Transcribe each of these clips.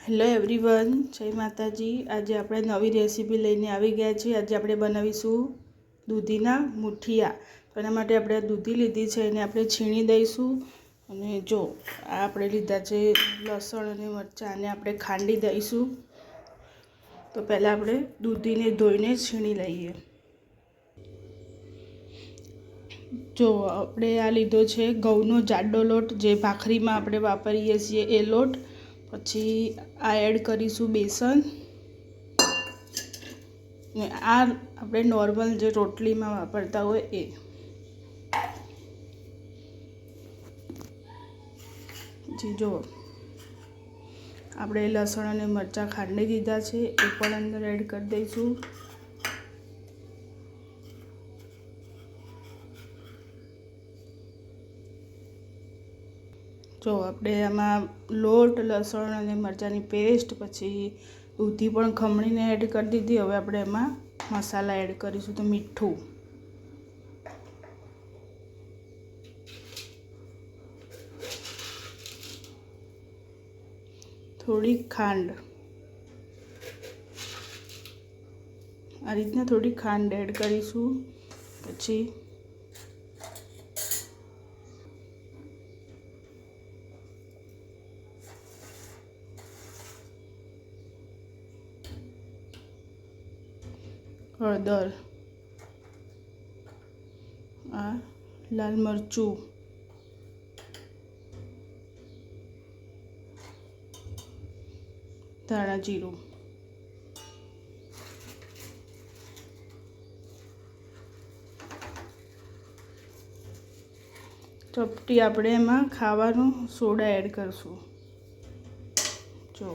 Hello everyone, જય માતાજી। આજે આપણે નવી રેસીપી લઈને આવી ગયા છીએ। આજે આપણે બનાવીશું દૂધીના મુઠિયા। તો એના માટે આપણે દૂધી લીધી છે, એને આપણે છીણી દઈશું। અને જો આ આપણે લીધા છે લસણ અને મરચાં, આને આપણે ખાંડી દઈશું। તો પહેલાં આપણે દૂધીને ધોઈને છીણી લઈએ। જો આપણે આ લીધો છે ઘઉંનો જાડો લોટ, જે ભાખરીમાં આપણે વાપરીએ છીએ એ લોટ। પછી આ એડ કરીશું બેસન, ને આ આપણે નોર્મલ જે રોટલીમાં વાપરતા હોય એ। પછી જો આપણે લસણ અને મરચાં ખાંડી દીધા છે, એ પણ અંદર એડ કરી દઈશું। જો આપણે આમાં લોટ, લસણ અને મરચાંની પેસ્ટ, પછી દૂધી પણ ખમણીને એડ કરી દીધી। હવે આપણે એમાં મસાલા એડ કરીશું। તો મીઠું, થોડી ખાંડ, આ રીતના થોડી ખાંડ એડ કરીશું। પછી હળદર, આ લાલ મરચું, ધાણા જીરું, ચપટી આપણે એમાં ખાવાનું સોડા એડ કરશું। જો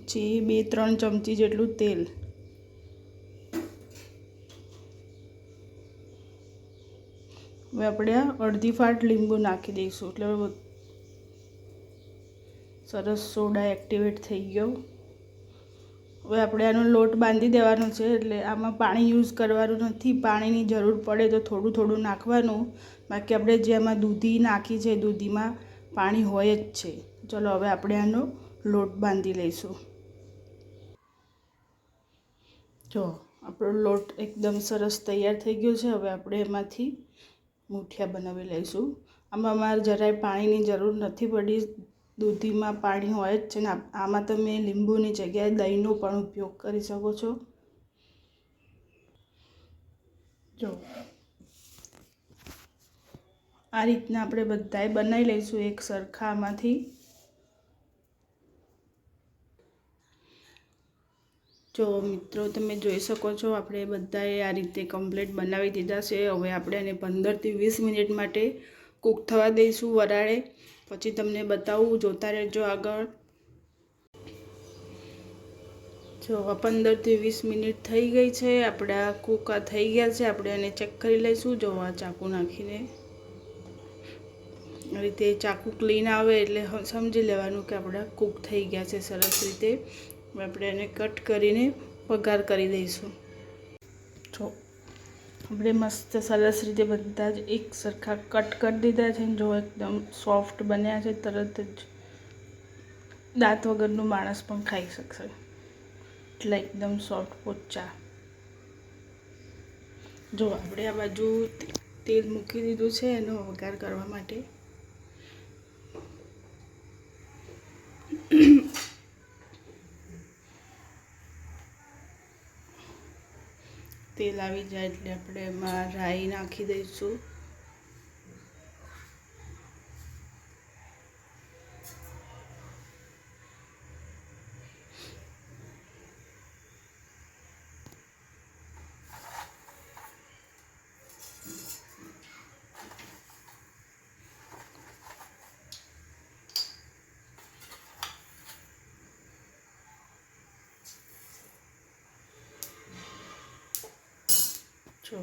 પછી 2-3 ચમચી જેટલું તેલ, હવે આપણે આ અડધી ફાટ લીંબુ નાખી દઈશું, એટલે સરસ સોડા એક્ટિવેટ થઈ ગયો। હવે આપણે આનો લોટ બાંધી દેવાનો છે, એટલે આમાં પાણી યુઝ કરવાનું નથી। પાણીની જરૂર પડે તો થોડું થોડું નાખવાનું, બાકી આપણે જે આમાં દૂધી નાખી છે દૂધીમાં પાણી હોય જ છે। ચલો હવે આપણે આનો લોટ બાંધી લઈશું। જો આપણો લોટ એકદમ સરસ તૈયાર થઈ ગયો છે। હવે આપણે એમાંથી મુઠિયા બનાવી લઈશું। આમાં મારે જરાય પાણીની જરૂર નથી પડી, દૂધીમાં પાણી હોય જ છે ને। આમાં તમે લીંબુની જગ્યાએ દહીંનો પણ ઉપયોગ કરી શકો છો। જો આ રીતના આપણે બધાય બનાવી લઈશું એક સરખા આમાંથી। જો મિત્રો, તમે જોઈ શકો છો આપણે બધાએ આ રીતે કમ્પ્લીટ બનાવી દીધા છે। હવે આપણે એને 15થી 20 મિનિટ માટે કૂક થવા દઈશું વરાળે। પછી તમને બતાવું, જોતા રહેજો આગળ। જો 15થી 20 મિનિટ થઈ ગઈ છે, આપણા કૂક થઈ ગયા છે। આપણે એને ચેક કરી લઈશું। જો આ ચાકુ નાખીને આ રીતે ચાકુ ક્લીન આવે એટલે સમજી લેવાનું કે આપણા કૂક થઈ ગયા છે સરસ રીતે। આપણે એને કટ કરીને વઘાર કરી દઈશું। જો આપણે મસ્ત સરસ રીતે બધા જ એક સરખા કટ કરી દીધા છે। જો એકદમ સોફ્ટ બન્યા છે, તરત જ દાંત વગરનું માણસ પણ ખાઈ શકશે, એટલે એકદમ સોફ્ટ પોચા। જો આપણે આ બાજુ તેલ મૂકી દીધું છે એનો વઘાર કરવા માટે। તેલ આવી જાય એટલે આપણે એમાં રાઈ નાખી દઈશું। જો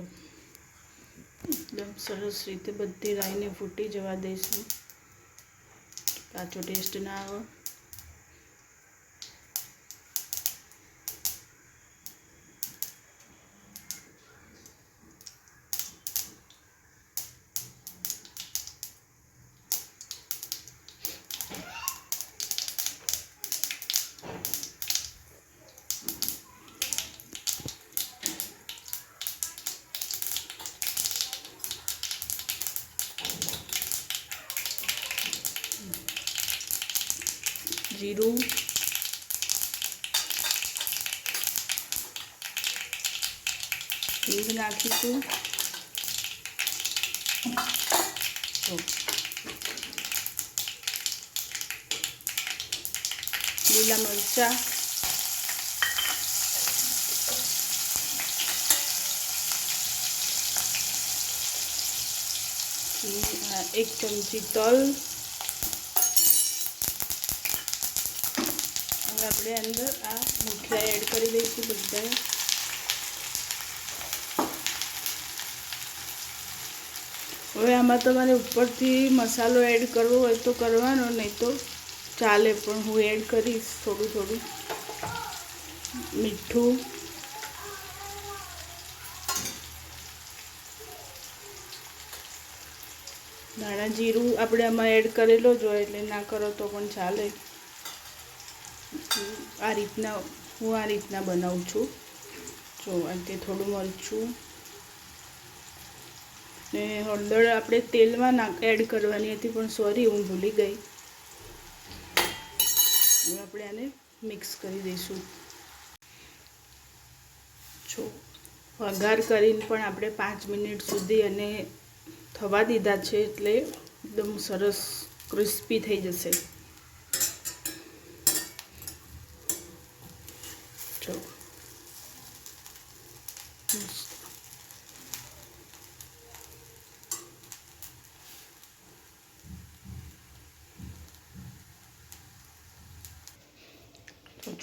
એકદમ સરસ રીતે બધી રાઈને ફૂટી જવા દઈશું, કાચો ટેસ્ટ ના આવે। જીરું, હિંગ નાખીશું, લીલા મરચાં, એક ચમચી તલ, હવે આપણે અંદર આ મુઠિયા એડ કરી દઈશું બધા. હવે આમાં તમારે ઉપરથી મસાલો એડ કરવો હોય તો કરવાનો, નહીં તો ચાલે, પણ હું એડ કરીશ થોડું થોડું. મીઠું, ધાણા જીરું આપણે આમાં એડ કરેલો જ હોય એટલે ના કરો તો પણ ચાલે. આ રીતના હું બનાવું છું. જો અંતે થોડું મરચું ને હળદર આપણે તેલમાં એડ કરવાની હતી, પણ સોરી હું ભૂલી ગઈ. હવે આપણે આને મિક્સ કરી દઈશું. જો વઘાર કરીને પણ આપણે 5 મિનિટ સુધી અને થવા દીધા છે, એટલે એકદમ સરસ ક્રિસ્પી થઈ જશે. જો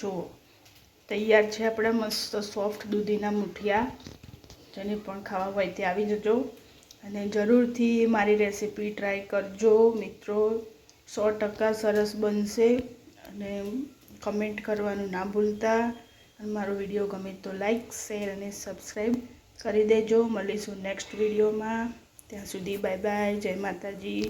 જુઓ તૈયાર છે આપણા મસ્ત સોફ્ટ દૂધીના મુઠિયા. જેને પણ ખાવા હોય તે આવી જજો અને જરૂરથી મારી રેસીપી ટ્રાય કરજો મિત્રો. 100% સરસ બનશે અને કમેન્ટ કરવાનું ના ભૂલતા. અને મારો વિડીયો ગમે તો લાઈક, શેર અને સબસ્ક્રાઈબ કરી દેજો. મળીશું નેક્સ્ટ વિડીયોમાં. ત્યાં સુધી બાય બાય. જય માતાજી.